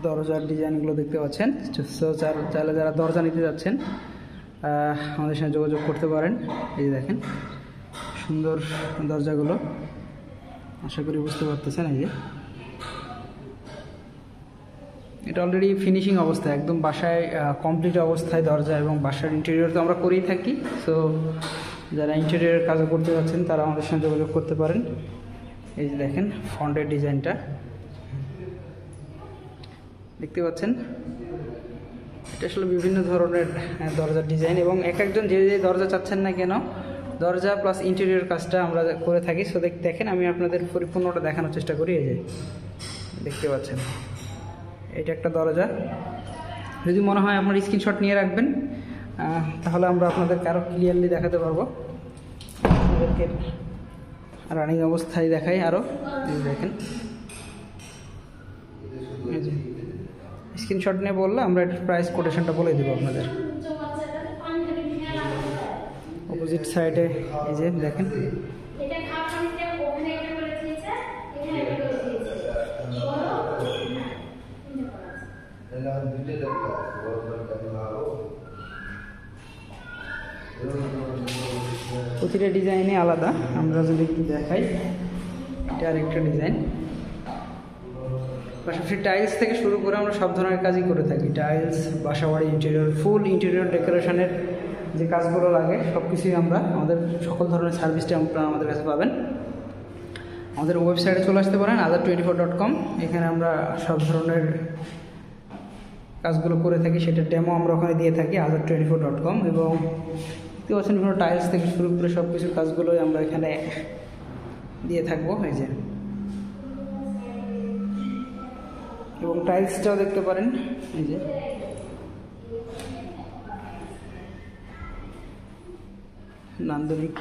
দরজার ডিজাইনগুলো দেখতে পাচ্ছেন। সো চাইলে যারা দরজা নিতে যাচ্ছেন আমাদের সাথে যোগাযোগ করতে পারেন। এই যে দেখেন সুন্দর দরজাগুলো, আশা করি বুঝতে পারতেছেন। এই যে এটা অলরেডি ফিনিশিং অবস্থায়, একদম বাসায় কমপ্লিট অবস্থায় দরজা, এবং বাসার ইন্টেরিয়র তো আমরা করেই থাকি। সো যারা ইন্টেরিয়রের কাজও করতে যাচ্ছেন তারা আমাদের সঙ্গে যোগাযোগ করতে পারেন। এই যে দেখেন ফন্টের ডিজাইনটা দেখতে পাচ্ছেন। এটা আসলে বিভিন্ন ধরনের দরজার ডিজাইন, এবং এক একজন যে যে দরজা চাচ্ছেন না কেন, দরজা প্লাস ইন্টেরিয়র কাজটা আমরা করে থাকি। সো দেখেন আমি আপনাদের পরিপূর্ণটা দেখানোর চেষ্টা করি। এই যে দেখতে পাচ্ছেন এটা একটা দরজা। যদি মনে হয় আপনার স্ক্রিনশট নিয়ে রাখবেন, তাহলে আমরা আপনাদেরকে আরও ক্লিয়ারলি দেখাতে পারবো। আপনাদেরকে রানিং অবস্থায় দেখাই আরও। দেখেন স্ক্রিনশট নিয়ে বললে আমরা এটার প্রাইস কোটেশনটা বলে দেবো আপনাদের। অপোজিট সাইডে এই যে দেখেন প্রতিটা ডিজাইনে আলাদা। আমরা যদি একটু দেখাই, এটা আরেকটা ডিজাইন। পাশাপাশি টাইলস থেকে শুরু করে আমরা সব ধরনের কাজই করে থাকি। টাইলস, বাসাবাড়ি ইন্টেরিয়র, ফুল ইন্টেরিয়র ডেকোরেশনের যে কাজগুলো লাগে সব কিছুই আমরা, আমাদের সকল ধরনের সার্ভিসটা আপনারা আমাদের কাছে পাবেন। আমাদের ওয়েবসাইটে চলে আসতে পারেন azar24.com। এখানে আমরা সব ধরনের কাজগুলো করে থাকি, সেটা ডেমো আমরা ওখানে দিয়ে থাকি azar24.com। এবং দেখতে পাচ্ছেন বিভিন্ন টাইলস থেকে শুরু করে সব কিছু কাজগুলোই আমরা এখানে দিয়ে থাকবো। এই যে এবং টাইলসটাও দেখতে পারেন। এই যে নান্দনিক